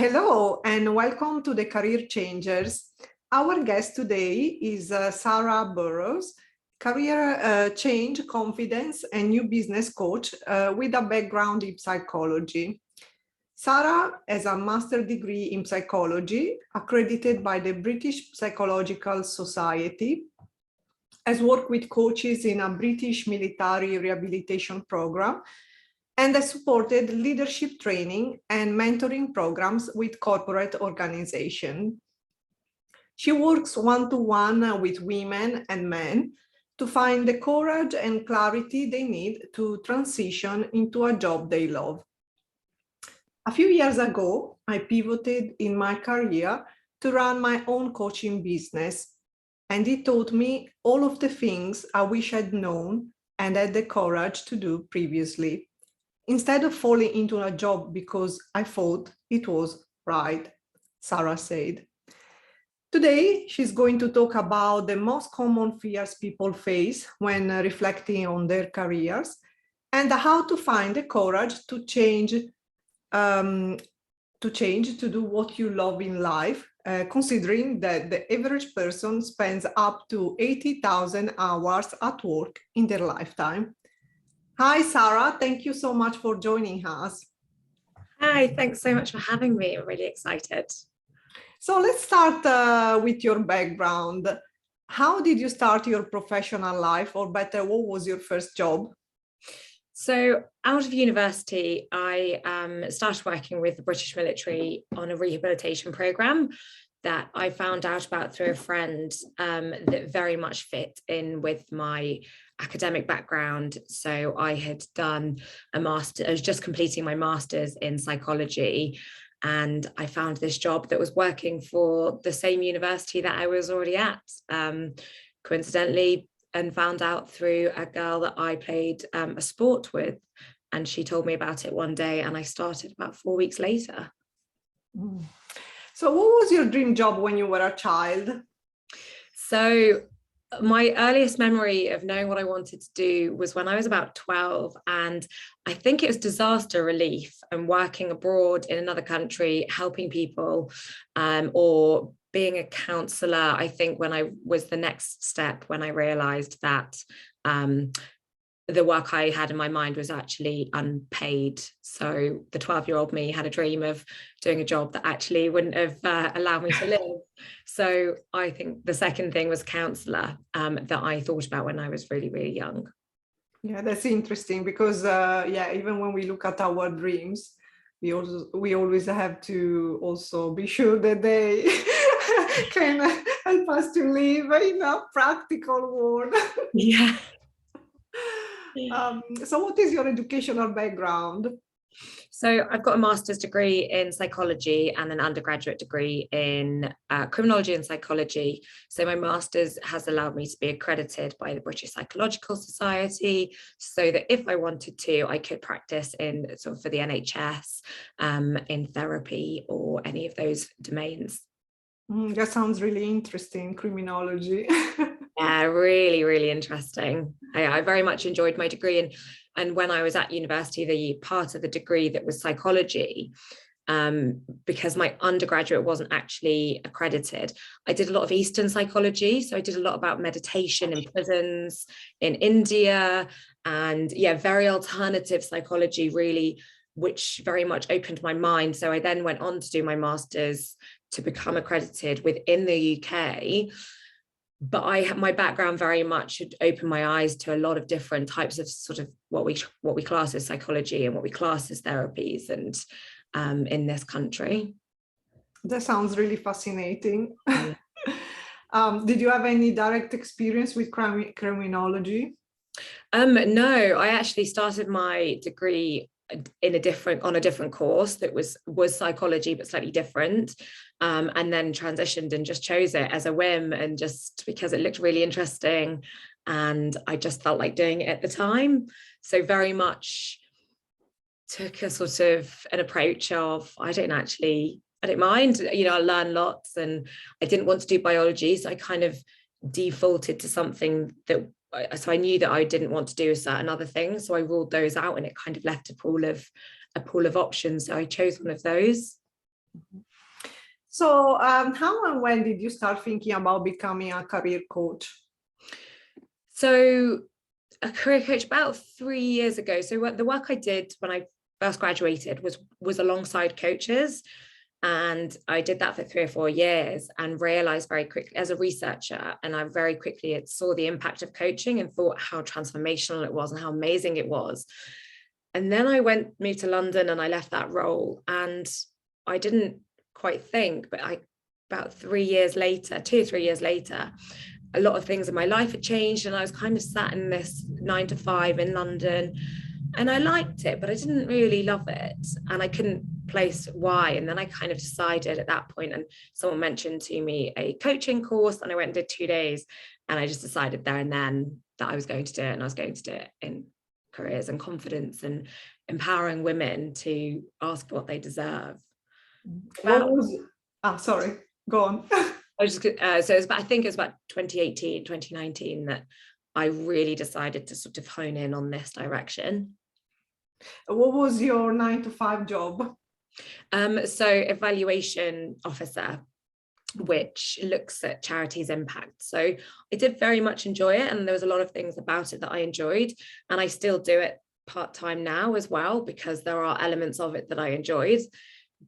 Hello and welcome to the Career Changers. Our guest today is Sarah Burrows, career change, confidence and new business coach with a background in psychology. Sara has a master's degree in psychology, accredited by the British Psychological Society, has worked with coaches in a British military rehabilitation program, and has supported leadership training and mentoring programs with corporate organizations. She works one-to-one with women and men to find the courage and clarity they need to transition into a job they love. A few years ago, I pivoted in my career to run my own coaching business, and it taught me all of the things I wish I'd known and had the courage to do previously, instead of falling into a job because I thought it was right, Sarah said. Today, she's going to talk about the most common fears people face when reflecting on their careers and how to find the courage to change, to do what you love in life, considering that the average person spends up to 80,000 hours at work in their lifetime. Hi, Sarah. Thank you so much for joining us. Hi, thanks so much for having me. I'm really excited. So let's start with your background. How did you start your professional life, or better, what was your first job? So out of university, I started working with the British military on a rehabilitation program that I found out about through a friend that very much fit in with my academic background. So I had done a master, I was just completing my master's in psychology, and I found this job that was working for the same university that I was already at, coincidentally, and found out through a girl that I played a sport with, and she told me about it one day, and I started about 4 weeks later. So what was your dream job when you were a child? So my earliest memory of knowing what I wanted to do was when I was about 12, and I think it was disaster relief and working abroad in another country, helping people, or being a counsellor. I think when I was the next step, when I realised that the work I had in my mind was actually unpaid. So the 12-year-old me had a dream of doing a job that actually wouldn't have allowed me to live. So I think the second thing was counsellor that I thought about when I was really, really young. Yeah, that's interesting because, even when we look at our dreams, we always have to also be sure that they can help us to live in a practical world. Yeah. So what is your educational background? So I've got a master's degree in psychology and an undergraduate degree in criminology and psychology. So my master's has allowed me to be accredited by the British Psychological Society, so that if I wanted to, I could practice in sort of for the NHS, in therapy or any of those domains. That sounds really interesting, criminology. Yeah, really, really interesting. I very much enjoyed my degree. And when I was at university, the part of the degree that was psychology, because my undergraduate wasn't actually accredited, I did a lot of Eastern psychology. So I did a lot about meditation in prisons in India, and very alternative psychology, really, which very much opened my mind. So I then went on to do my master's to become accredited within the UK. But my background very much had opened my eyes to a lot of different types of sort of what we class as psychology and what we class as therapies, and in this country. That sounds really fascinating. Yeah. Did you have any direct experience with criminology? No, I actually started my degree on a different course that was psychology but slightly different, and then transitioned and just chose it as a whim, and just because it looked really interesting and I just felt like doing it at the time. So very much took a sort of an approach of I don't mind, I learn lots, and I didn't want to do biology, so I kind of defaulted to something that, so I knew that I didn't want to do certain other things, so I ruled those out, and it kind of left a pool of options. So I chose one of those. So how and when did you start thinking about becoming a career coach? So a career coach about 3 years ago. So the work I did when I first graduated was alongside coaches. And I did that for 3 or 4 years and realized very quickly as a researcher, and I very quickly saw the impact of coaching and thought how transformational it was and how amazing it was. And then I moved to London and I left that role, and I didn't quite think, but about 3 years later, 2 or 3 years later, a lot of things in my life had changed, and I was kind of sat in this 9 to 5 in London, and I liked it, but I didn't really love it, and I couldn't place why. And then I kind of decided at that point, and someone mentioned to me a coaching course, and I went and did 2 days, and I just decided there and then that I was going to do it, and I was going to do it in careers and confidence and empowering women to ask what they deserve. Sorry, go on. I was just, so I think it was about 2018, 2019 that I really decided to sort of hone in on this direction. What was your 9 to 5 job? So evaluation officer, which looks at charities' impact. So I did very much enjoy it, and there was a lot of things about it that I enjoyed, and I still do it part-time now as well, because there are elements of it that I enjoyed,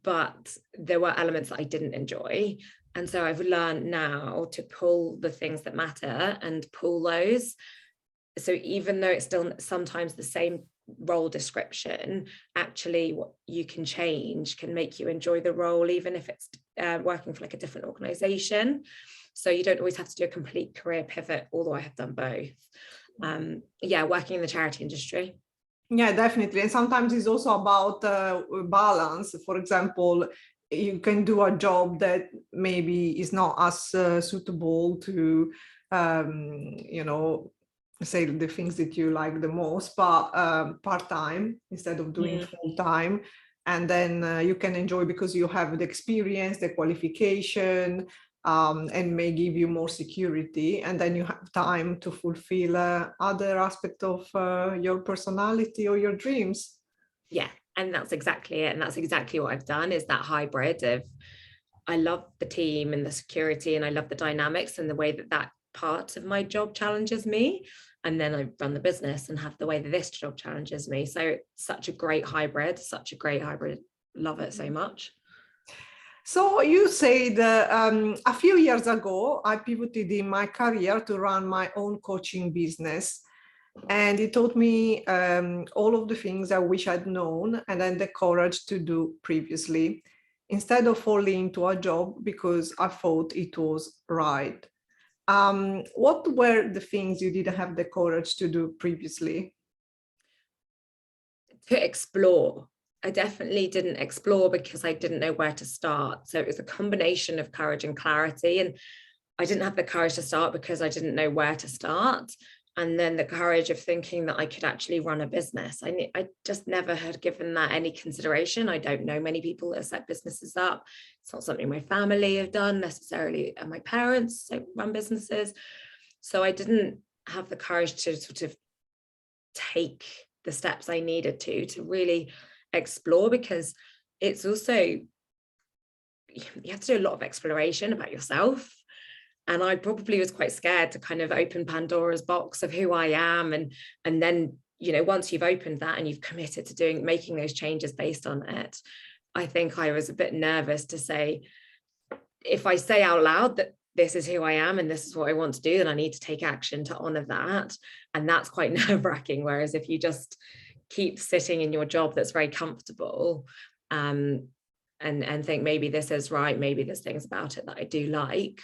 but there were elements that I didn't enjoy. And so I've learned now to pull the things that matter and pull those. So even though it's still sometimes the same role description, actually what you can change can make you enjoy the role, even if it's working for like a different organization. So you don't always have to do a complete career pivot, although I have done both. Working in the charity industry. Yeah, definitely. And sometimes it's also about balance. For example, you can do a job that maybe is not as suitable to, say the things that you like the most, but part-time instead of doing full-time. And then you can enjoy because you have the experience, the qualification, and may give you more security. And then you have time to fulfill other aspects of your personality or your dreams. Yeah, and that's exactly it. And that's exactly what I've done, is that hybrid of, I love the team and the security, and I love the dynamics and the way that part of my job challenges me. And then I run the business and have the way that this job challenges me. So it's such a great hybrid, Love it so much. So you said a few years ago, I pivoted in my career to run my own coaching business. And it taught me all of the things I wish I'd known and then the courage to do previously, instead of falling into a job because I thought it was right. What were the things you didn't have the courage to do previously? To explore. I definitely didn't explore because I didn't know where to start. So it was a combination of courage and clarity. And I didn't have the courage to start because I didn't know where to start. And then the courage of thinking that I could actually run a business. I just never had given that any consideration. I don't know many people that set businesses up. It's not something my family have done necessarily, and my parents run businesses. So I didn't have the courage to sort of take the steps I needed to really explore, because it's also, you have to do a lot of exploration about yourself. And I probably was quite scared to kind of open Pandora's box of who I am. And then, once you've opened that and you've committed to making those changes based on it, I think I was a bit nervous to say, if I say out loud that this is who I am and this is what I want to do, then I need to take action to honor that. And that's quite nerve-wracking. Whereas if you just keep sitting in your job that's very comfortable, and think maybe this is right, maybe there's things about it that I do like,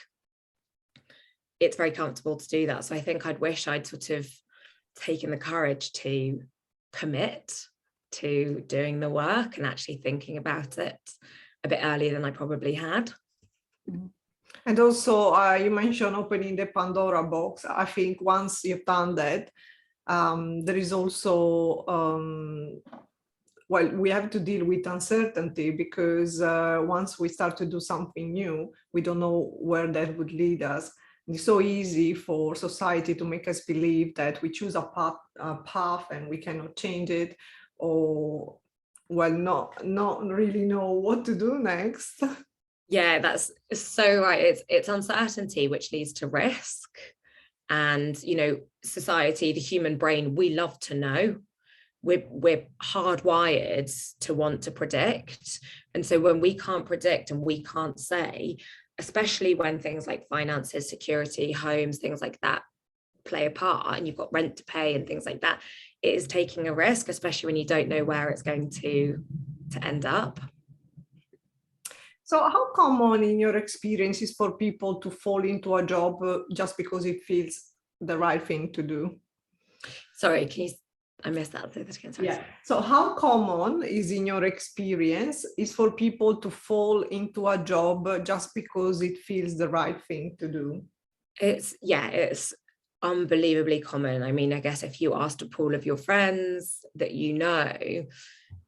it's very comfortable to do that. So I think I'd wish I'd sort of taken the courage to commit to doing the work and actually thinking about it a bit earlier than I probably had. And also you mentioned opening the Pandora box. I think once you've done that, there is also, we have to deal with uncertainty, because once we start to do something new, we don't know where that would lead us. It's so easy for society to make us believe that we choose a path and we cannot change it, or well, not really know what to do next. Yeah, that's so right. It's uncertainty which leads to risk. And, you know, society, the human brain, we love to know. We're hardwired to want to predict. And so when we can't predict and we can't say, especially when things like finances, security, homes, things like that play a part, and you've got rent to pay and things like that, it is taking a risk, especially when you don't know where it's going to end up. So how common in your experience is for people to fall into a job just because it feels the right thing to do? Sorry, I missed that. Yeah. So how common is in your experience is for people to fall into a job just because it feels the right thing to do? It's unbelievably common. I mean, I guess if you asked a pool of your friends that you know,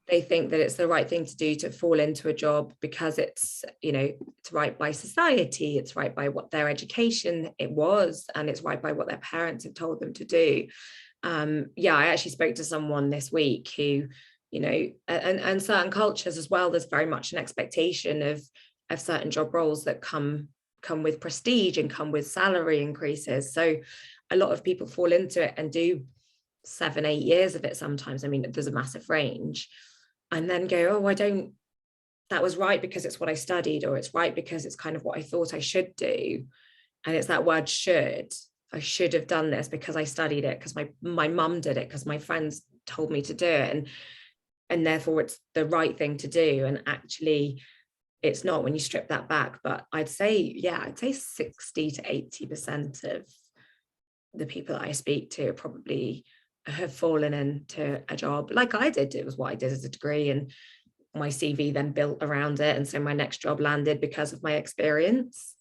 they think that it's the right thing to do to fall into a job because it's, you know, it's right by society, it's right by what their education it was, and it's right by what their parents have told them to do. I actually spoke to someone this week who, you know, and certain cultures as well, there's very much an expectation of certain job roles that come with prestige and come with salary increases. So a lot of people fall into it and do 7-8 years of it sometimes. I mean, there's a massive range, and then go, oh, that was right because it's what I studied, or it's right because it's kind of what I thought I should do. And it's that word should. I should have done this because I studied it, because my mum did it, because my friends told me to do it, and therefore it's the right thing to do. And actually it's not when you strip that back. But I'd say 60 to 80% of the people that I speak to probably have fallen into a job like I did. It was what I did as a degree, and my CV then built around it. And so my next job landed because of my experience,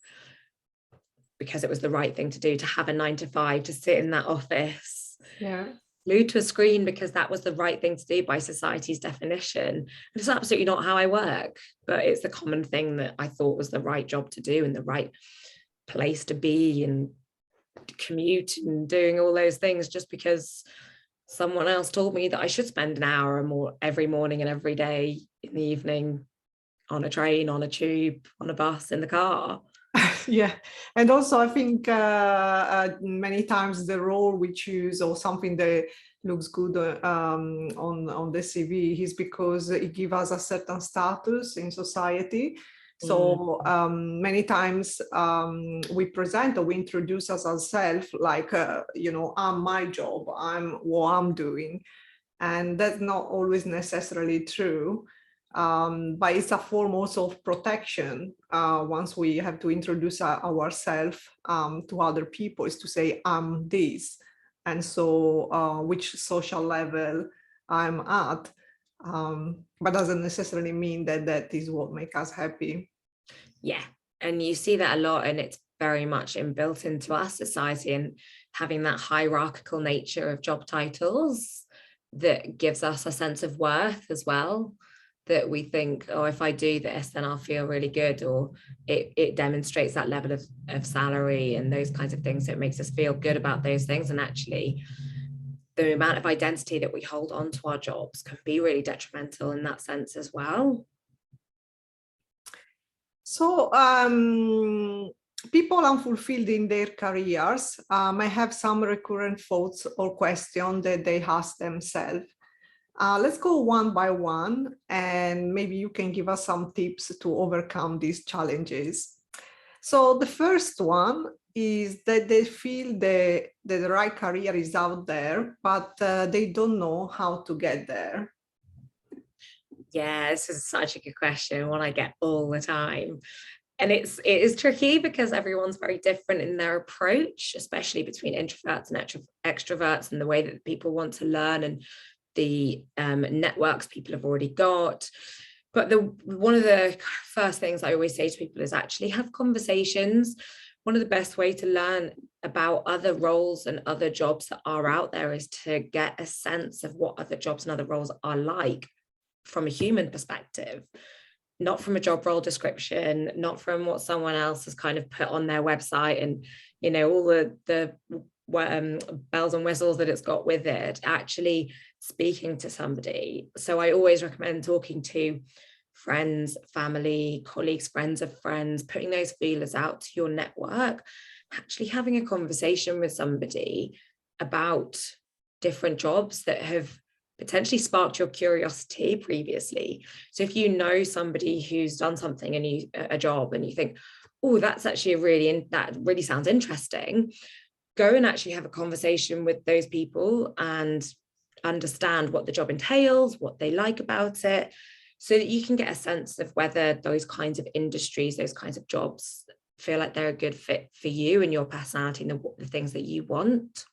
because it was the right thing to do, to have a 9 to 5, to sit in that office, glued to a screen, because that was the right thing to do by society's definition. And it's absolutely not how I work, but it's the common thing that I thought was the right job to do and the right place to be and commute and doing all those things, just because someone else told me that I should spend an hour or more every morning and every day in the evening on a train, on a tube, on a bus, in the car. Yeah, and also I think many times the role we choose or something that looks good on the CV is because it gives us a certain status in society. So many times we present or we introduce us ourselves like, I'm my job, I'm what I'm doing. And that's not always necessarily true. But it's a form also of protection. Once we have to introduce ourselves to other people, is to say, I'm this. And so which social level I'm at, but doesn't necessarily mean that that is what makes us happy. Yeah, and you see that a lot, and it's very much inbuilt into our society, and having that hierarchical nature of job titles that gives us a sense of worth as well, that we think, oh, if I do this, then I'll feel really good, or it demonstrates that level of salary and those kinds of things. So it makes us feel good about those things. And actually, the amount of identity that we hold on to our jobs can be really detrimental in that sense as well. So people unfulfilled in their careers may have some recurrent thoughts or questions that they ask themselves. Let's go one by one, and maybe you can give us some tips to overcome these challenges. So the first one is that they feel that the right career is out there, but they don't know how to get there. Yeah, this is such a good question, one I get all the time. And it is tricky because everyone's very different in their approach, especially between introverts and extroverts, and the way that people want to learn and the networks people have already got. But one of the first things I always say to people is actually have conversations. One of the best ways to learn about other roles and other jobs that are out there is to get a sense of what other jobs and other roles are like from a human perspective, not from a job role description, not from what someone else has kind of put on their website and, all the bells and whistles that it's got with it. Actually speaking to somebody. So I always recommend talking to friends, family, colleagues, friends of friends, putting those feelers out to your network, actually having a conversation with somebody about different jobs that have potentially sparked your curiosity previously. So if you know somebody who's done something and a job and you think, oh, that's actually that really sounds interesting, go and actually have a conversation with those people and understand what the job entails, what they like about it, so that you can get a sense of whether those kinds of industries, those kinds of jobs feel like they're a good fit for you and your personality and the things that you want.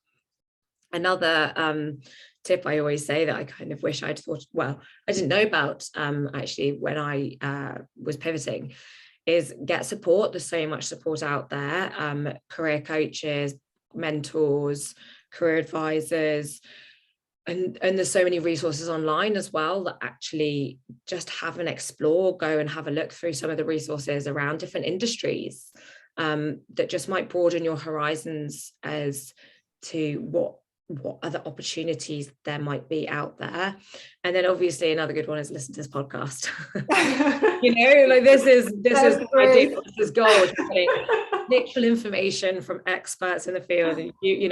Another tip I always say that I kind of wish I'd thought, well, I didn't know about actually when I was pivoting, is get support. There's so much support out there, career coaches, mentors, career advisors, and there's so many resources online as well that actually just have an explore, go and have a look through some of the resources around different industries that just might broaden your horizons as to what other opportunities there might be out there. And then obviously another good one is listen to this podcast. Like this is ideal, this is gold. Literal information from experts in the field, and you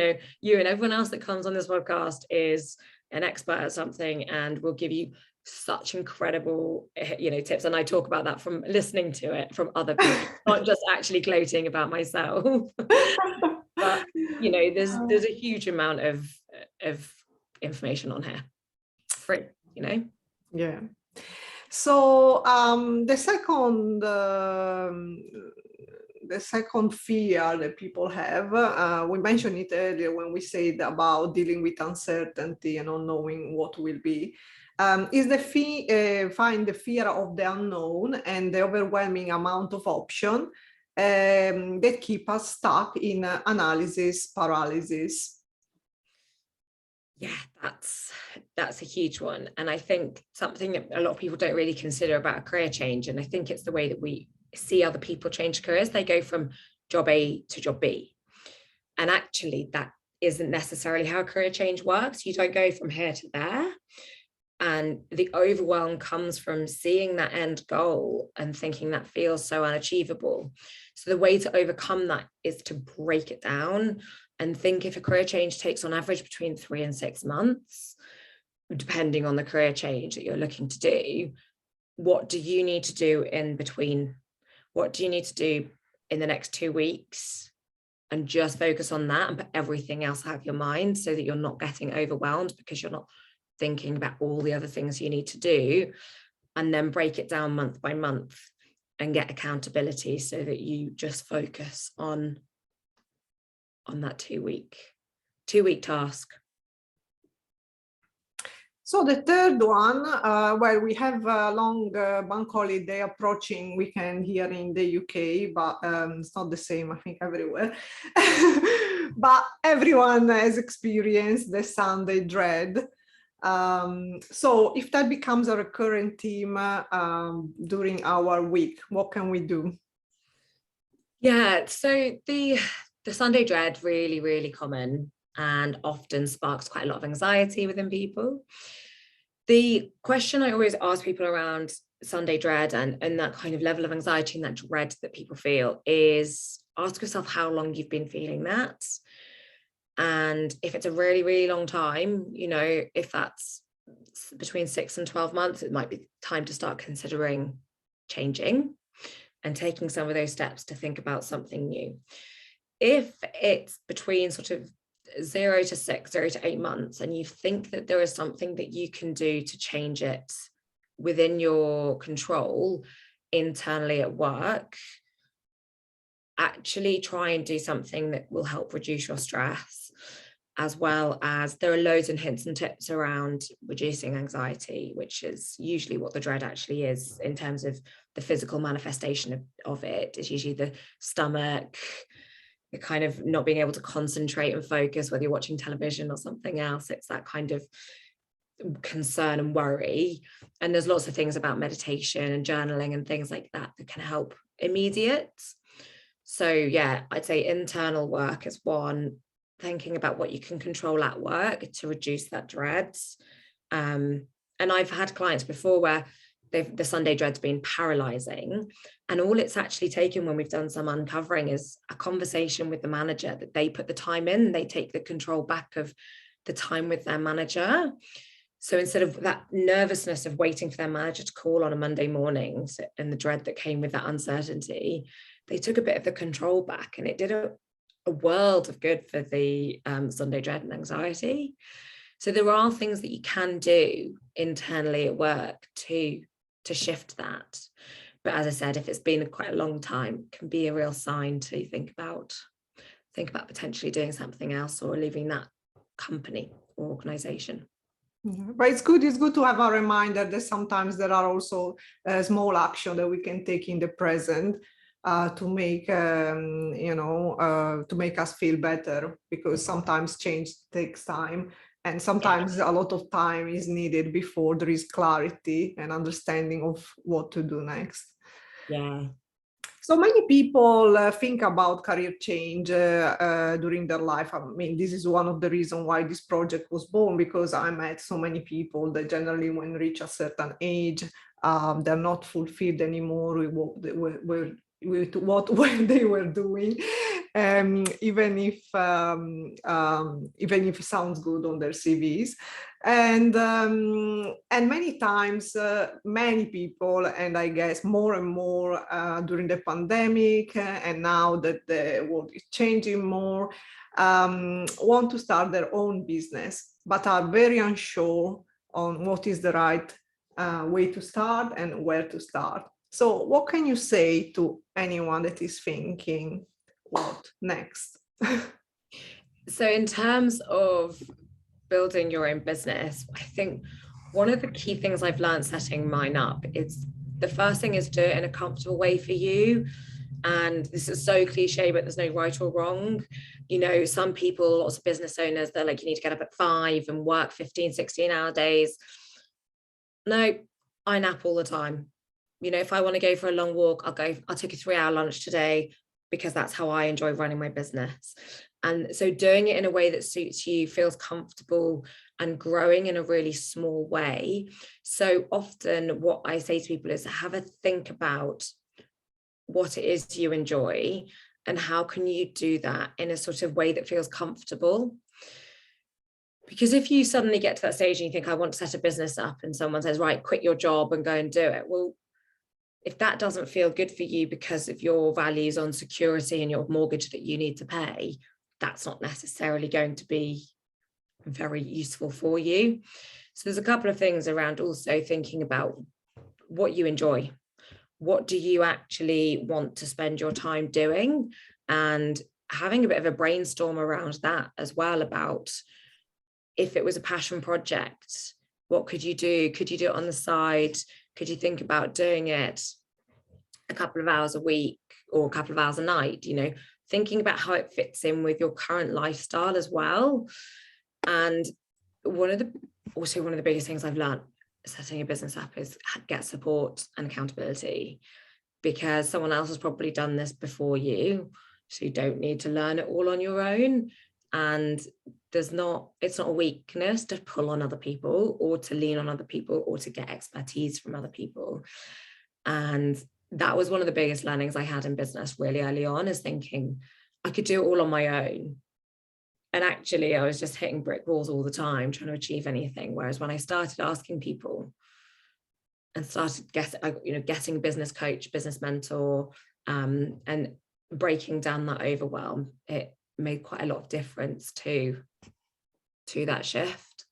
and everyone else that comes on this podcast is an expert at something and will give you such incredible tips. And I talk about that from listening to it from other people, not just actually gloating about myself. But there's a huge amount of information on here, free. Yeah. So the second fear that people have, we mentioned it earlier when we said about dealing with uncertainty and not knowing what will be, is the fear of the unknown and the overwhelming amount of option that keep us stuck in analysis paralysis. Yeah, that's a huge one. And I think something that a lot of people don't really consider about a career change, and I think it's the way that we see other people change careers. They go from job A to job B. And actually that isn't necessarily how a career change works. You don't go from here to there. And the overwhelm comes from seeing that end goal and thinking that feels so unachievable. So the way to overcome that is to break it down and think, if a career change takes on average between 3 and 6 months, depending on the career change that you're looking to do, what do you need to do in between? What do you need to do in the next 2 weeks? And just focus on that and put everything else out of your mind so that you're not getting overwhelmed because you're not thinking about all the other things you need to do. And then break it down month by month and get accountability so that you just focus on that 2 week task. So the third one, well, we have a long bank holiday approaching weekend here in the UK, but it's not the same, I think, everywhere. But everyone has experienced the Sunday dread. So if that becomes a recurrent theme during our week, what can we do? Yeah, so the Sunday dread, really, really common and often sparks quite a lot of anxiety within people. The question I always ask people around Sunday dread and that kind of level of anxiety and that dread that people feel is, ask yourself how long you've been feeling that. And if it's a really, really long time, if that's between 6 and 12 months, it might be time to start considering changing and taking some of those steps to think about something new. If it's between sort of 0 to 6, 0 to 8 months, and you think that there is something that you can do to change it within your control internally at work, actually try and do something that will help reduce your stress, as well as there are loads of hints and tips around reducing anxiety, which is usually what the dread actually is in terms of the physical manifestation of it. It's usually the stomach, the kind of not being able to concentrate and focus, whether you're watching television or something else. It's that kind of concern and worry. And there's lots of things about meditation and journaling and things like that that can help immediate. So yeah, I'd say internal work is one, thinking about what you can control at work to reduce that dread. And I've had clients before where the Sunday dread's been paralyzing, and all it's actually taken when we've done some uncovering is a conversation with the manager, that they put the time in, they take the control back of the time with their manager. So instead of that nervousness of waiting for their manager to call on a Monday morning and the dread that came with that uncertainty, they took a bit of the control back, and it did a world of good for the Sunday dread and anxiety. So there are things that you can do internally at work to shift that. But as I said, if it's been quite a long time, it can be a real sign to think about potentially doing something else or leaving that company or organization. Yeah, but it's good to have a reminder that sometimes there are also small action that we can take in the present to make to make us feel better, because sometimes change takes time, and sometimes a lot of time is needed before there is clarity and understanding of what to do next. Yeah. So many people think about career change during their life. I mean, this is one of the reasons why this project was born, because I met so many people that generally when reach a certain age, they're not fulfilled anymore with what they were doing, even if it sounds good on their CVs. And many times, many people, and I guess more and more during the pandemic, and now that the world is changing more, want to start their own business, but are very unsure on what is the right way to start and where to start. So what can you say to anyone that is thinking, what next? So in terms of building your own business, I think one of the key things I've learned setting mine up is, the first thing is do it in a comfortable way for you. And this is so cliche, but there's no right or wrong. You know, some people, lots of business owners, they're like, you need to get up at 5 and work 15, 16-hour days. No, I nap all the time. You know, if I want to go for a long walk, I'll take a 3-hour lunch today, because that's how I enjoy running my business. And so doing it in a way that suits you, feels comfortable, and growing in a really small way. So often what I say to people is, have a think about what it is you enjoy and how can you do that in a sort of way that feels comfortable. Because if you suddenly get to that stage and you think, I want to set a business up, and someone says, right, quit your job and go and do it. Well, if that doesn't feel good for you because of your values on security and your mortgage that you need to pay, that's not necessarily going to be very useful for you. So there's a couple of things around also thinking about what you enjoy. What do you actually want to spend your time doing? And having a bit of a brainstorm around that as well, about if it was a passion project, what could you do? Could you do it on the side? Could you think about doing it a couple of hours a week or a couple of hours a night? You know, thinking about how it fits in with your current lifestyle as well. And one of the biggest things I've learned setting a business up is get support and accountability, because someone else has probably done this before you, so you don't need to learn it all on your own. And it's not a weakness to pull on other people or to lean on other people or to get expertise from other people. And that was one of the biggest learnings I had in business really early on, is thinking I could do it all on my own. And actually, I was just hitting brick walls all the time trying to achieve anything. Whereas when I started asking people and started getting a business coach, business mentor, and breaking down that overwhelm, it made quite a lot of difference to that shift.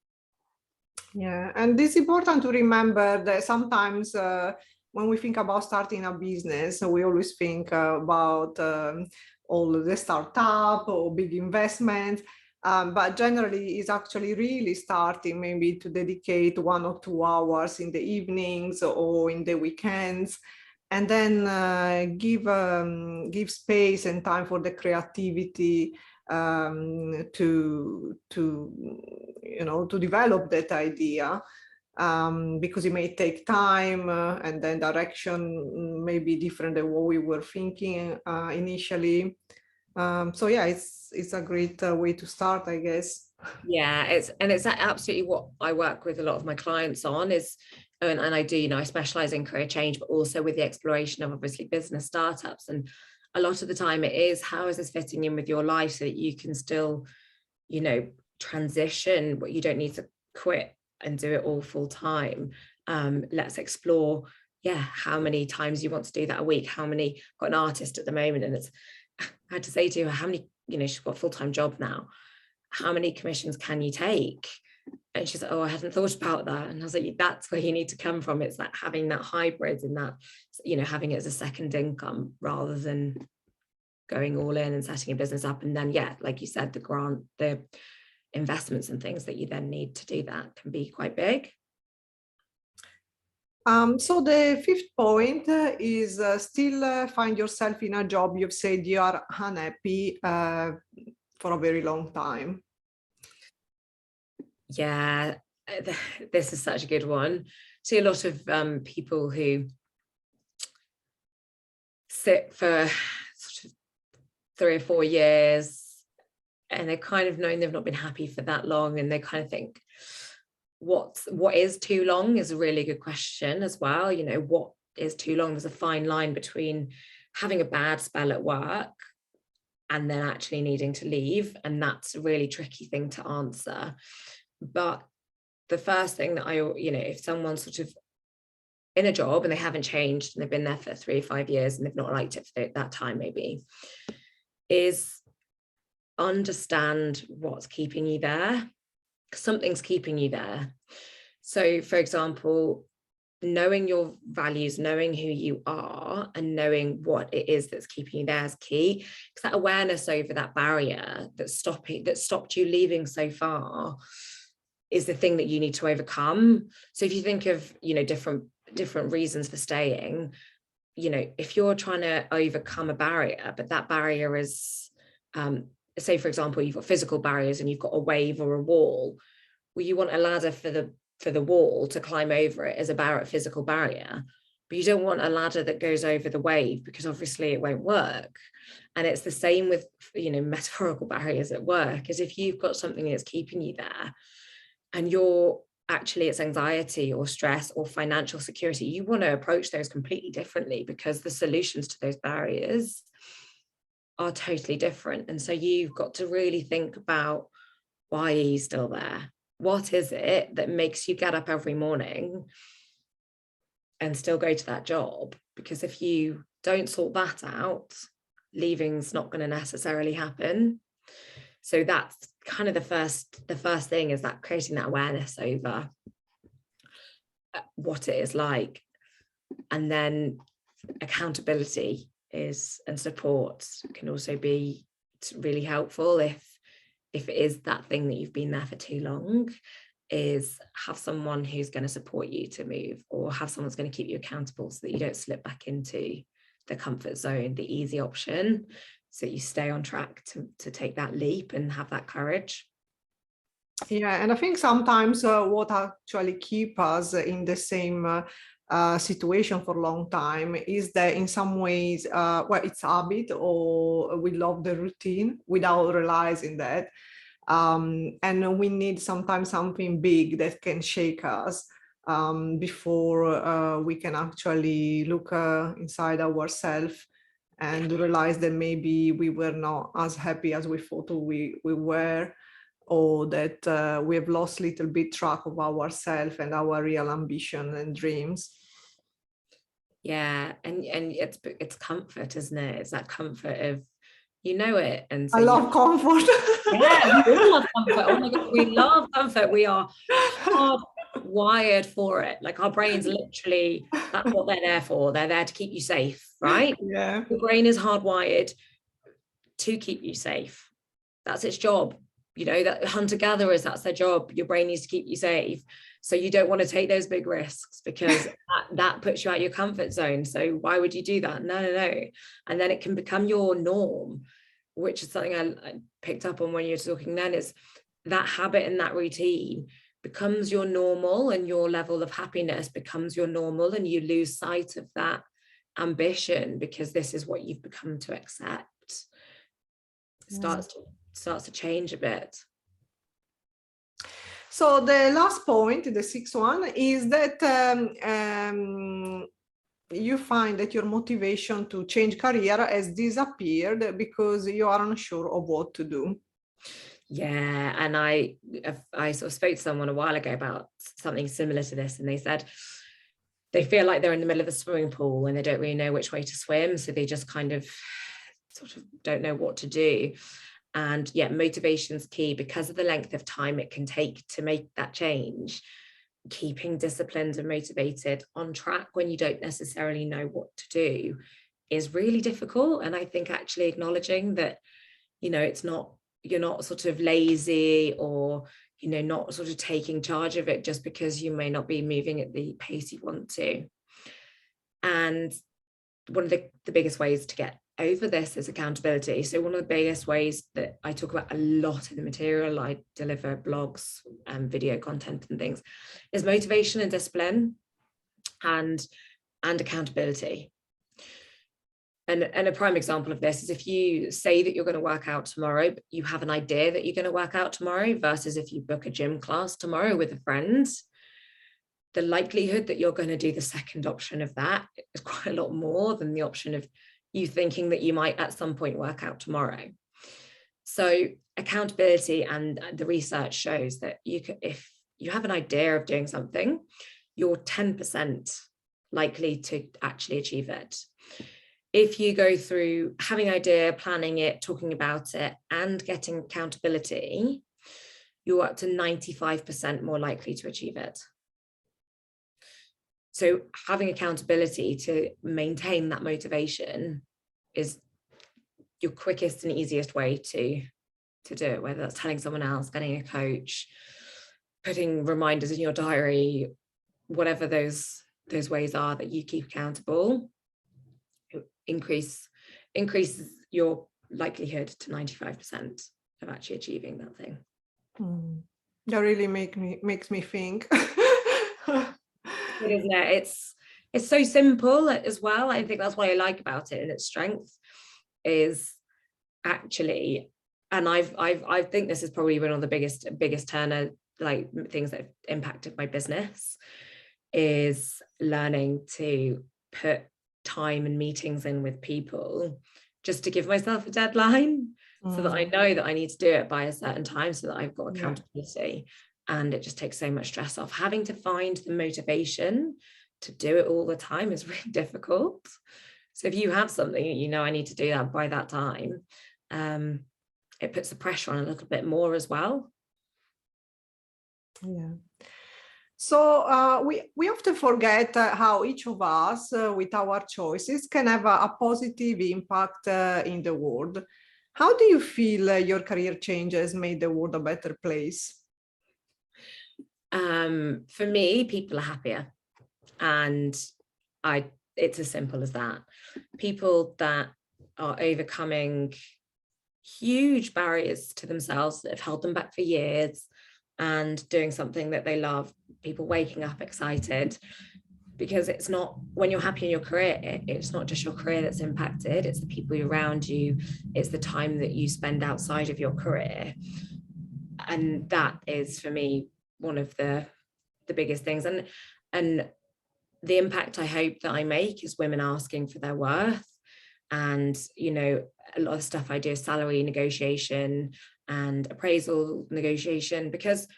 Yeah, and it's important to remember that sometimes when we think about starting a business, we always think about all the startup or big investments, but generally it's actually really starting maybe to dedicate 1 or 2 hours in the evenings or in the weekends, and then give space and time for the creativity to develop that idea, because it may take time and then direction may be different than what we were thinking initially. So yeah, it's a great way to start, I guess. Yeah, it's absolutely what I work with a lot of my clients on is, and I do, I specialize in career change, but also with the exploration of obviously business startups. And a lot of the time it is, how is this fitting in with your life so that you can still, transition, but you don't need to quit and do it all full time. Let's explore, how many times you want to do that a week, how many, I've got an artist at the moment, and I had to say to her, how many, she's got a full-time job now, how many commissions can you take? And she's like, oh, I hadn't thought about that. And I was like, that's where you need to come from. It's like having that hybrid and that, having it as a second income rather than going all in and setting a business up. And then, like you said, the investments and things that you then need to do that can be quite big. So the fifth point is still find yourself in a job you've said you are unhappy for a very long time. Yeah, this is such a good one. See a lot of people who sit for sort of 3 or 4 years and they've kind of known they've not been happy for that long, and they kind of think, what is too long is a really good question as well. What is too long? There's a fine line between having a bad spell at work and then actually needing to leave, and that's a really tricky thing to answer. But the first thing that if someone's sort of in a job and they haven't changed and they've been there for 3 or 5 years and they've not liked it for that time, maybe, is understand what's keeping you there. Something's keeping you there. So, for example, knowing your values, knowing who you are, and knowing what it is that's keeping you there is key. Because that awareness over that barrier that stopped you leaving so far is the thing that you need to overcome. So if you think of, different reasons for staying, if you're trying to overcome a barrier, but that barrier is, say, for example, you've got physical barriers and you've got a wave or a wall. Well, you want a ladder for the wall to climb over it as a physical barrier, but you don't want a ladder that goes over the wave, because obviously it won't work. And it's the same with, metaphorical barriers at work, as if you've got something that's keeping you there and it's anxiety or stress or financial security, you want to approach those completely differently, because the solutions to those barriers are totally different. And so you've got to really think about, why are you still there? What is it that makes you get up every morning and still go to that job? Because if you don't sort that out, leaving's not going to necessarily happen. So that's kind of the first thing, is that creating that awareness over what it is like. And then accountability and support can also be really helpful. If it is that thing that you've been there for too long, is have someone who's going to support you to move, or have someone who's going to keep you accountable so that you don't slip back into the comfort zone, the easy option, so you stay on track to take that leap and have that courage. Yeah, and I think sometimes what actually keep us in the same situation for a long time is that in some ways, it's habit, or we love the routine without realizing that. And we need sometimes something big that can shake us before we can actually look inside ourselves and realize that maybe we were not as happy as we thought we were, or that we have lost a little bit track of ourselves and our real ambition and dreams. Yeah, and it's comfort, isn't it? It's that comfort of, it. And so I love comfort. Yeah, we all love comfort. Oh my God, we love comfort. We are hardwired for it. Like, our brains literally, that's what they're there for. They're there to keep you safe, right? Yeah. Your brain is hardwired to keep you safe. That's its job. That hunter-gatherers, that's their job. Your brain needs to keep you safe. So you don't want to take those big risks, because that puts you out your comfort zone. So why would you do that? No. And then it can become your norm, which is something I picked up on when you were talking then, is that habit and that routine becomes your normal, and your level of happiness becomes your normal, and you lose sight of that ambition, because this is what you've become to accept. It starts to change a bit. So the last point, the sixth one, is that you find that your motivation to change career has disappeared because you are unsure of what to do. Yeah, and I sort of spoke to someone a while ago about something similar to this, and they said they feel like they're in the middle of a swimming pool and they don't really know which way to swim, so they just kind of sort of don't know what to do. And yeah, motivation's key because of the length of time it can take to make that change. Keeping disciplined and motivated on track when you don't necessarily know what to do is really difficult. And I think actually acknowledging that, you know, you're not sort of lazy or, you know, not sort of taking charge of it just because you may not be moving at the pace you want to. And one of the biggest ways to get over this is accountability. So one of the biggest ways that I talk about a lot in the material I deliver, blogs and video content and things, is motivation and discipline and accountability. And a prime example of this is if you say that you're going to work out tomorrow, but you have an idea that you're going to work out tomorrow, versus if you book a gym class tomorrow with a friend, the likelihood that you're going to do the second option of that is quite a lot more than the option of you thinking that you might at some point work out tomorrow. So accountability, and the research shows that if you have an idea of doing something, you're 10% likely to actually achieve it. If you go through having an idea, planning it, talking about it, and getting accountability, you're up to 95% more likely to achieve it. So having accountability to maintain that motivation is your quickest and easiest way to do it, whether that's telling someone else, getting a coach, putting reminders in your diary, whatever those ways are that you keep accountable, increases your likelihood to 95% of actually achieving that thing. That really makes me think. It is, no, it's so simple as well. I think that's what I like about it, and its strength is actually, and I think this is probably one of the biggest turner like things that have impacted my business, is learning to put time and meetings in with people just to give myself a deadline, so that I know that I need to do it by a certain time, so that I've got accountability. And it just takes so much stress off. Having to find the motivation to do it all the time is really difficult. So if you have something, you know, I need to do that by that time, it puts the pressure on a little bit more as well. Yeah. So we often forget how each of us, with our choices, can have a positive impact in the world. How do you feel your career changes made the world a better place? For me, people are happier, and it's as simple as that. People that are overcoming huge barriers to themselves that have held them back for years and doing something that they love, people waking up excited, because it's not, when you're happy in your career, it's not just your career that's impacted, it's the people around you, it's the time that you spend outside of your career. And that is, for me, one of the biggest things. And the impact I hope that I make is women asking for their worth. And, you know, a lot of stuff I do is salary negotiation and appraisal negotiation, because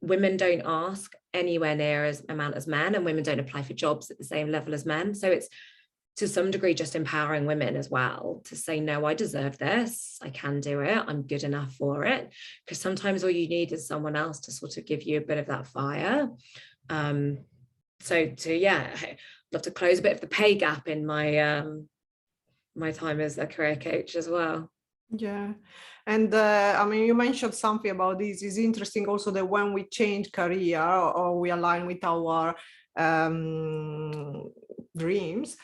women don't ask anywhere near as amount as men, and women don't apply for jobs at the same level as men. So it's to some degree just empowering women as well to say, no, I deserve this, I can do it, I'm good enough for it. Because sometimes all you need is someone else to sort of give you a bit of that fire. I'd love to close a bit of the pay gap in my my time as a career coach as well. Yeah. And I mean, you mentioned something about this. It's interesting also that when we change career or we align with our dreams,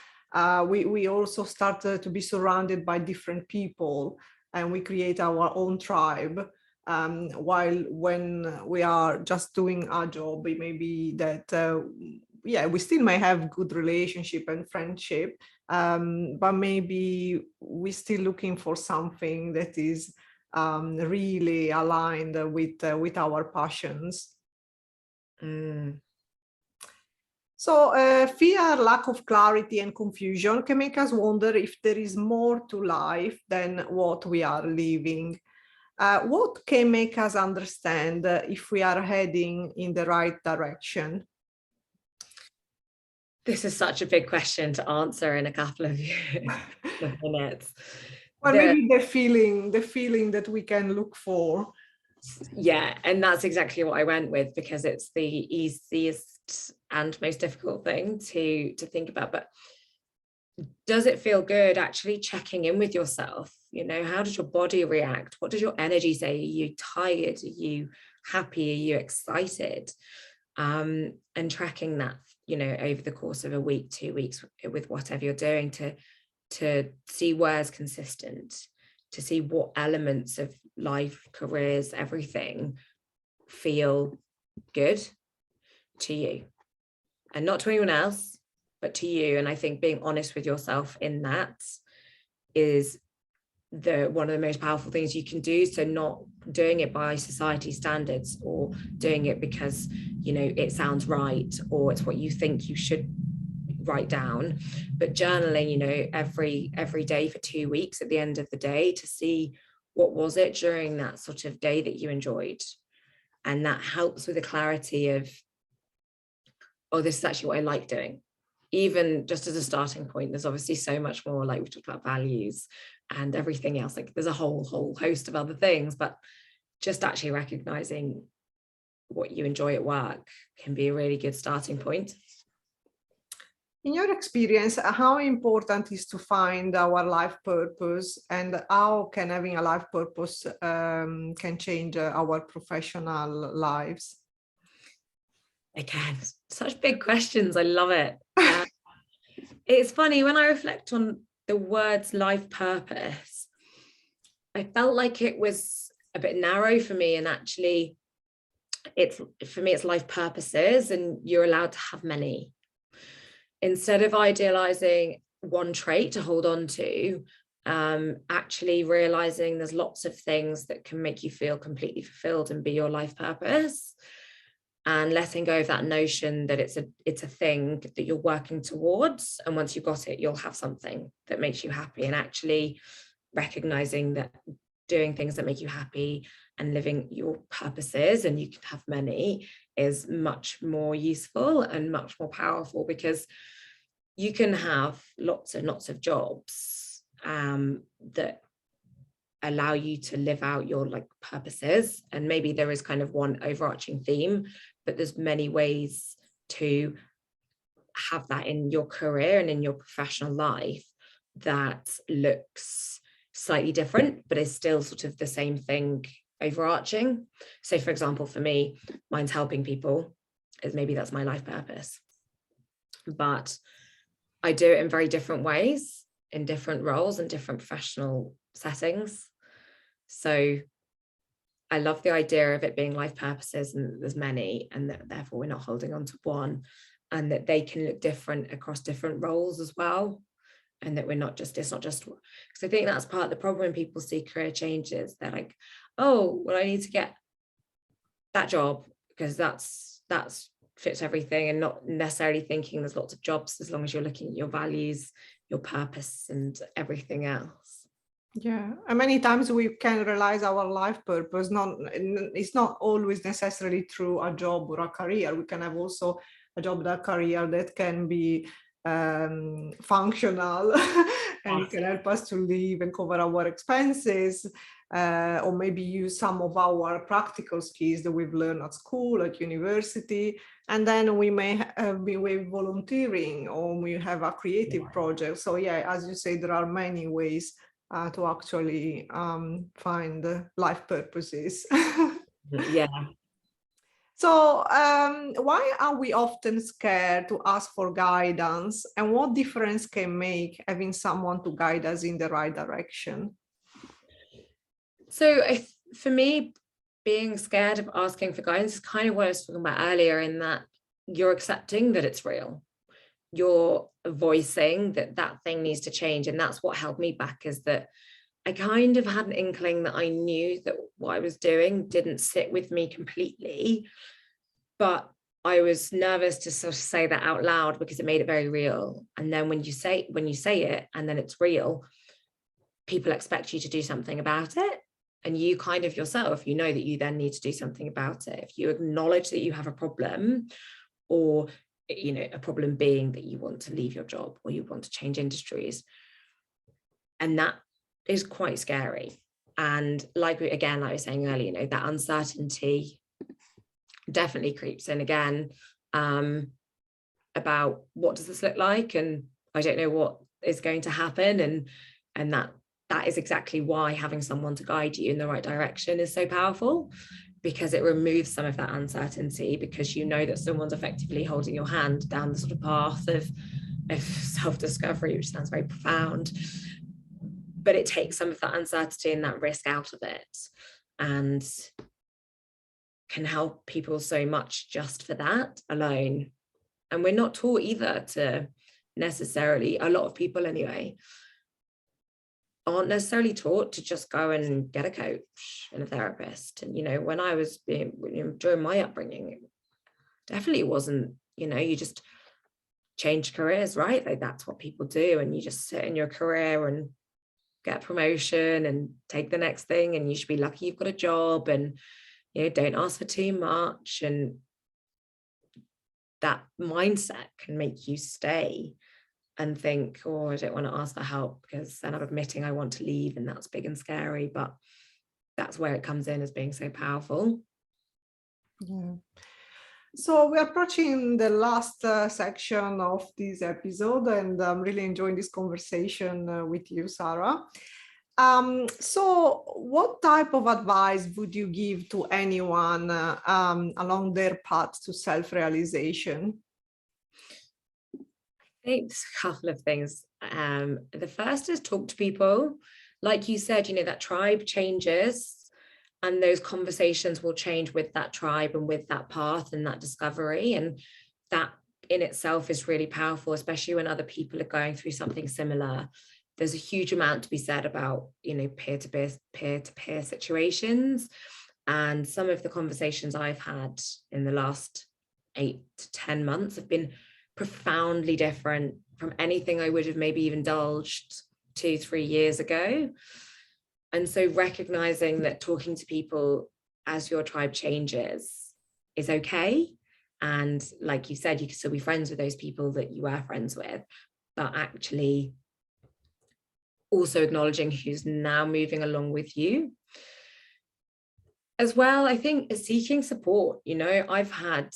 we also start to be surrounded by different people, and we create our own tribe. While when we are just doing our job, it may be that we still may have good relationship and friendship, but maybe we're still looking for something that is really aligned with our passions. Mm. So fear, lack of clarity and confusion can make us wonder if there is more to life than what we are living. What can make us understand if we are heading in the right direction? This is such a big question to answer in a couple of minutes. Well, maybe the feeling that we can look for. Yeah, and that's exactly what I went with, because it's the easiest and most difficult thing to think about. But does it feel good actually checking in with yourself? You know, how does your body react? What does your energy say? Are you tired? Are you happy? Are you excited? And tracking that, you know, over the course of a week, 2 weeks, with whatever you're doing, to see where's consistent, to see what elements of life, careers, everything feel good to you, and not to anyone else, but to you. And I think being honest with yourself in that is one of the most powerful things you can do. So not doing it by society standards, or doing it because, you know, it sounds right, or it's what you think you should write down, but journaling, you know, every day for 2 weeks at the end of the day, to see what was it during that sort of day that you enjoyed. And that helps with the clarity of, oh, this is actually what I like doing. Even just as a starting point, there's obviously so much more, like we talked about values and everything else, like there's a whole host of other things, but just actually recognizing what you enjoy at work can be a really good starting point. In your experience, how important is to find our life purpose, and how can having a life purpose can change our professional lives? Again, such big questions. I love it. It's funny, when I reflect on the words life purpose, I felt like it was a bit narrow for me, and actually it's life purposes, and you're allowed to have many. Instead of idealizing one trait to hold on to, actually realizing there's lots of things that can make you feel completely fulfilled and be your life purpose, and letting go of that notion that it's a thing that you're working towards, and once you've got it, you'll have something that makes you happy. And actually recognizing that doing things that make you happy and living your purposes, and you can have many, is much more useful and much more powerful, because you can have lots and lots of jobs that allow you to live out your like purposes, and maybe there is kind of one overarching theme, but there's many ways to have that in your career and in your professional life that looks slightly different, but is still sort of the same thing overarching. So for example, for me, mine's helping people, is maybe that's my life purpose, but I do it in very different ways, in different roles and different professional settings. So I love the idea of it being life purposes, and there's many, and that therefore we're not holding on to one, and that they can look different across different roles as well. And that it's not just, because I think that's part of the problem when people see career changes. They're like, oh, well, I need to get that job because that's fits everything, and not necessarily thinking there's lots of jobs as long as you're looking at your values, your purpose, and everything else. Yeah, and many times we can realize our life purpose. It's not always necessarily through a job or a career. We can have also a job or a career that can be functional and can help us to live and cover our expenses, or maybe use some of our practical skills that we've learned at school, at university. And then we may be volunteering, or we have a creative project. So yeah, as you say, there are many ways to actually find life purposes. Yeah. So why are we often scared to ask for guidance, and what difference can make having someone to guide us in the right direction? So for me, being scared of asking for guidance is kind of what I was talking about earlier, in that you're accepting that it's real. You're voicing that thing needs to change. And that's what held me back, is that I kind of had an inkling that I knew that what I was doing didn't sit with me completely, but I was nervous to sort of say that out loud because it made it very real. And then when you say it and then it's real, people expect you to do something about it. And you kind of yourself, you know that you then need to do something about it. If you acknowledge that you have a problem, or, you know, a problem being that you want to leave your job or you want to change industries, and that is quite scary. And like I was saying earlier, you know, that uncertainty definitely creeps in again, about what does this look like, and I don't know what is going to happen, and that is exactly why having someone to guide you in the right direction is so powerful, because it removes some of that uncertainty, because you know that someone's effectively holding your hand down the sort of path of self-discovery, which sounds very profound, but it takes some of that uncertainty and that risk out of it, and can help people so much just for that alone. And we're not taught either to necessarily, a lot of people anyway, aren't necessarily taught to just go and get a coach and a therapist. And, you know, when I was during my upbringing, definitely wasn't, you know, you just change careers, right? Like that's what people do. And you just sit in your career and get a promotion and take the next thing. And you should be lucky you've got a job, and, you know, don't ask for too much. And that mindset can make you stay and think, oh, I don't want to ask for help because then I'm admitting I want to leave, and that's big and scary. But that's where it comes in as being so powerful. Yeah. So we're approaching the last section of this episode, and I'm really enjoying this conversation with you, Sarah. So what type of advice would you give to anyone along their path to self-realization? I think there's a couple of things. The first is talk to people. Like you said, you know, that tribe changes, and those conversations will change with that tribe and with that path and that discovery. And that in itself is really powerful, especially when other people are going through something similar. There's a huge amount to be said about, you know, peer-to-peer situations. And some of the conversations I've had in the last 8 to 10 months have been profoundly different from anything I would have maybe even indulged 2-3 years ago. And so recognizing that talking to people as your tribe changes is okay. And like you said, you can still be friends with those people that you were friends with, but actually also acknowledging who's now moving along with you. As well, I think seeking support. You know, I've had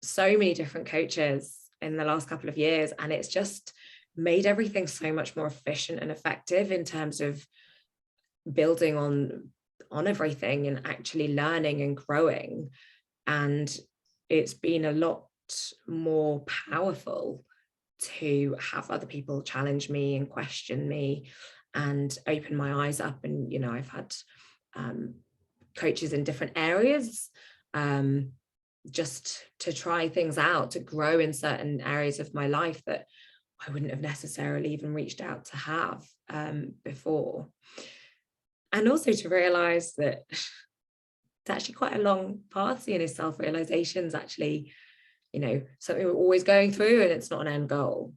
so many different coaches in the last couple of years, and it's just made everything so much more efficient and effective in terms of building on everything and actually learning and growing. And it's been a lot more powerful to have other people challenge me and question me and open my eyes up. And, you know, I've had coaches in different areas, just to try things out, to grow in certain areas of my life that I wouldn't have necessarily even reached out to have before. And also to realize that it's actually quite a long path. You know, self-realization is actually, you know, something we're always going through, and it's not an end goal.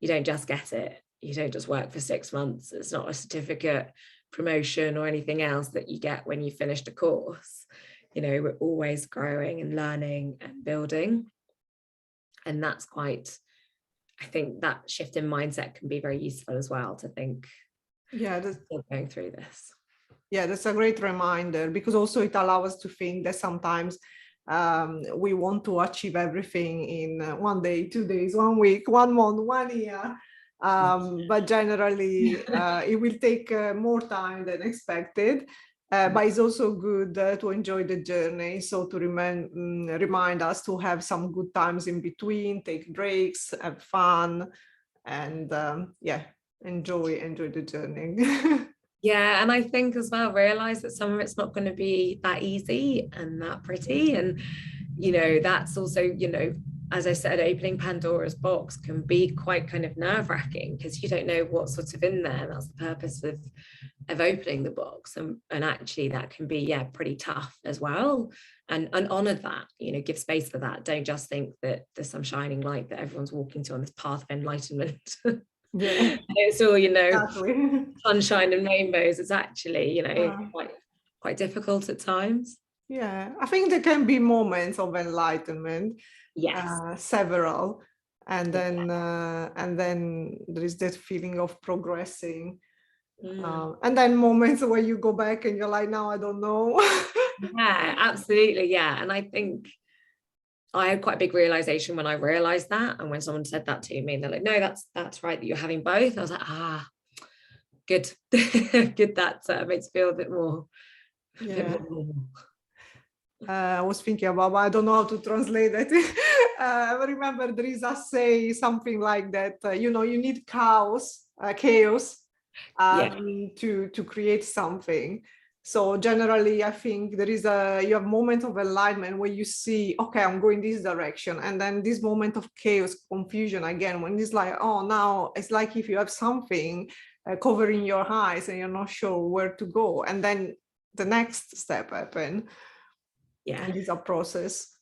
You don't just get it. You don't just work for 6 months. It's not a certificate, promotion, or anything else that you get when you finished a course. You know, we're always growing and learning and building. And that's quite, I think that shift in mindset can be very useful as well, to think, yeah, going through this. Yeah, that's a great reminder, because also it allows us to think that sometimes we want to achieve everything in 1 day, 2 days, 1 week, 1 month, 1 year. But generally, it will take more time than expected. But it's also good to enjoy the journey. So to remind us to have some good times in between, take breaks, have fun, and yeah, enjoy the journey. Yeah, and I think as well, realize that some of it's not going to be that easy and that pretty. And, you know, that's also, you know, as I said, opening Pandora's box can be quite kind of nerve-wracking because you don't know what's sort of in there. That's the purpose of opening the box, and actually that can be pretty tough as well. And honor that, give space for that. Don't just think that there's some shining light that everyone's walking to on this path of enlightenment. Yeah, it's all exactly. sunshine and rainbows. It's actually quite difficult at times. Yeah, I think there can be moments of enlightenment. Yes. Several, and then there is that feeling of progressing. And then moments where you go back and you're like, now I don't know. Yeah, absolutely. Yeah. And I think I had quite a big realization when I realized that. And when someone said that to me, they're like, no, that's right, that you're having both. I was like, good. Good. That makes me feel a bit more. Yeah. I was thinking about, I don't know how to translate that. I remember there is a say something like that, you need chaos to create something. So generally, I think there is you have moment of alignment where you see, okay, I'm going this direction. And then this moment of chaos, confusion again, when it's like, oh, now it's like if you have something covering your eyes and you're not sure where to go. And then the next step happen. Yeah. And it's a process.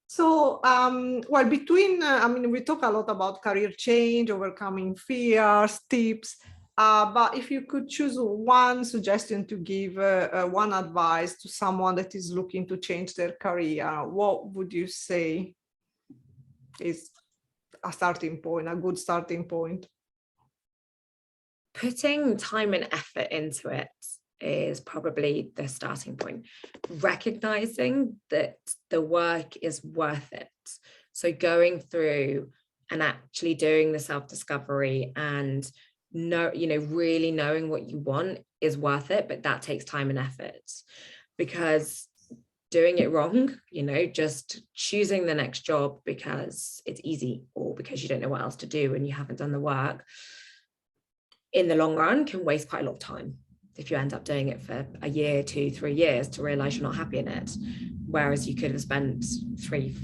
So, well, between, we talk a lot about career change, overcoming fears, tips, but if you could choose one suggestion to give, one advice to someone that is looking to change their career, what would you say is a starting point, a good starting point? Putting time and effort into it is probably the starting point. Recognizing that the work is worth it. So going through and actually doing the self-discovery and really knowing what you want is worth it, but that takes time and effort. Because doing it wrong, just choosing the next job because it's easy or because you don't know what else to do and you haven't done the work, in the long run can waste quite a lot of time. If you end up doing it for a year, 2, 3 years to realize you're not happy in it, whereas you could have spent 3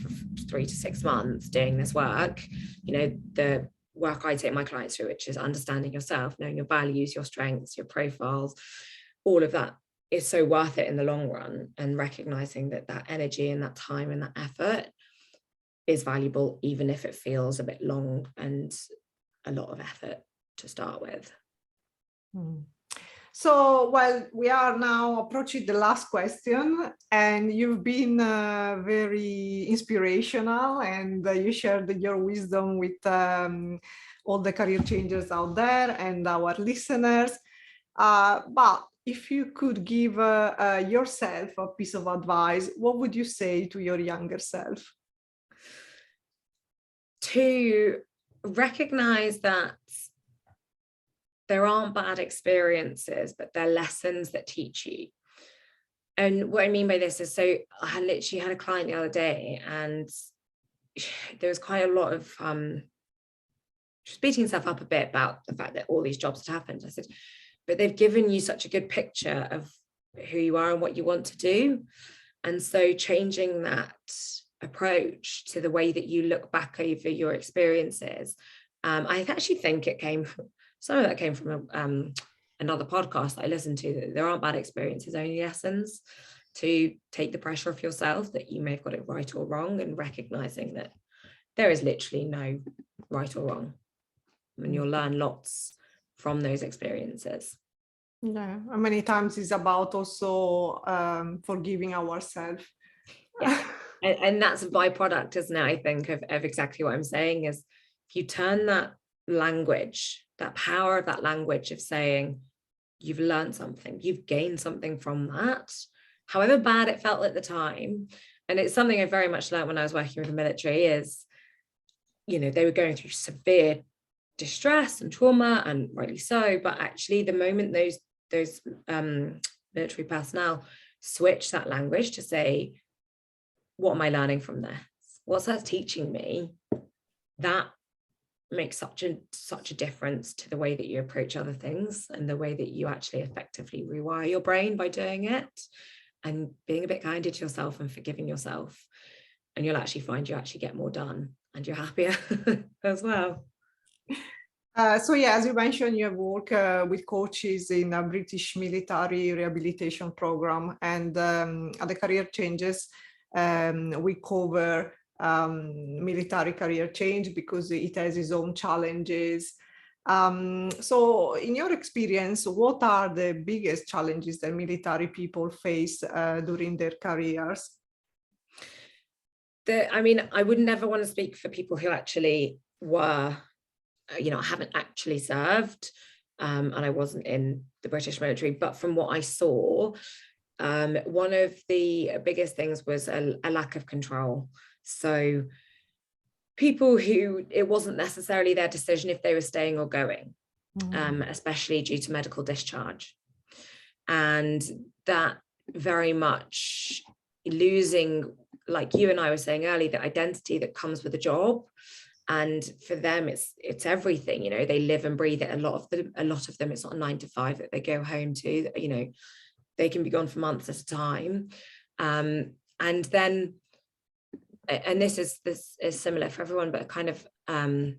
to 6 months doing this work. The work I take my clients through, which is understanding yourself, knowing your values, your strengths, your profiles, all of that is so worth it in the long run, and recognizing that energy and that time and that effort is valuable, even if it feels a bit long and a lot of effort to start with. So, well, we are now approaching the last question, and you've been very inspirational, and you shared your wisdom with all the career changers out there and our listeners. But if you could give yourself a piece of advice, what would you say to your younger self? To recognize that there aren't bad experiences, but they're lessons that teach you. And what I mean by this is, so I literally had a client the other day, and there was quite a lot of she's beating herself up a bit about the fact that all these jobs had happened. I said, but they've given you such a good picture of who you are and what you want to do. And so changing that approach to the way that you look back over your experiences, I actually think some of that came from another podcast that I listened to, that there aren't bad experiences, only lessons. To take the pressure off yourself that you may have got it right or wrong, and recognizing that there is literally no right or wrong, and you'll learn lots from those experiences. Yeah, and many times it's about also forgiving ourselves. Yeah, and that's a byproduct, isn't it? I think of exactly what I'm saying is, if you turn that language, that power of that language of saying you've learned something, you've gained something from that, however bad it felt at the time. And it's something I very much learned when I was working with the military is, they were going through severe distress and trauma, and rightly so, but actually the moment those military personnel switch that language to say, what am I learning from this? What's that teaching me? That makes such a difference to the way that you approach other things, and the way that you actually effectively rewire your brain by doing it, and being a bit kinder to yourself and forgiving yourself. and you'll actually find you actually get more done and you're happier as well. So yeah, as you mentioned, you have worked with coaches in a British military rehabilitation program, and at the Career Changes, we cover military career change because it has its own challenges. So in your experience, what are the biggest challenges that military people face during their careers? I mean, I would never want to speak for people who actually were, haven't actually served, and I wasn't in the British military, but from what I saw, one of the biggest things was a lack of control. So people who it wasn't necessarily their decision if they were staying or going, especially due to medical discharge. And that very much losing, like you and I were saying earlier, the identity that comes with a job. And for them, it's everything, they live and breathe it. A lot of them, it's not a 9 to 5 that they go home to, they can be gone for months at a time. And then, and this is similar for everyone, but kind of a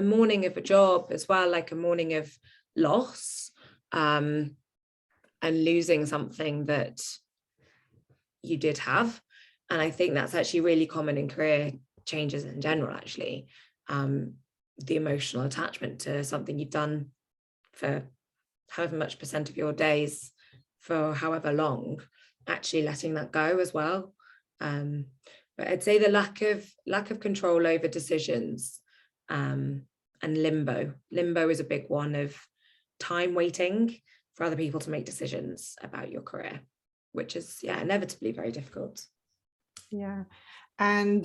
mourning of a job as well, like a mourning of loss, and losing something that you did have. And I think that's actually really common in career changes in general, actually. The emotional attachment to something you've done for however much percent of your days for however long, actually letting that go as well. But I'd say the lack of control over decisions, and limbo is a big one, of time waiting for other people to make decisions about your career, which is inevitably very difficult. Yeah. And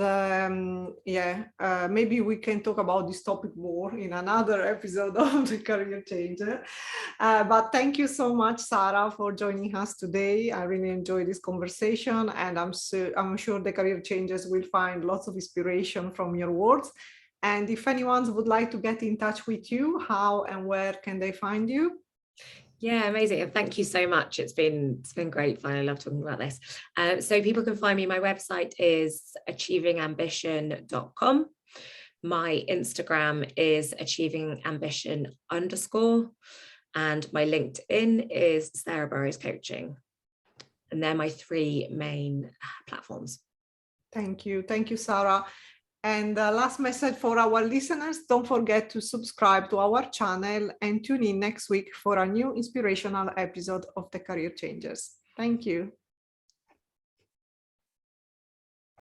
maybe we can talk about this topic more in another episode of the Career Changer. But thank you so much, Sara, for joining us today. I really enjoyed this conversation, and I'm sure the Career Changers will find lots of inspiration from your words. And if anyone would like to get in touch with you, how and where can they find you? Yeah, amazing. And thank you so much. It's been great fun. I love talking about this. So people can find me. My website is achievingambition.com. My Instagram is achievingambition_, and my LinkedIn is Sarah Burrows Coaching. And they're my 3 main platforms. Thank you. Thank you, Sara. And last message for our listeners, don't forget to subscribe to our channel and tune in next week for a new inspirational episode of the Career Changers. Thank you.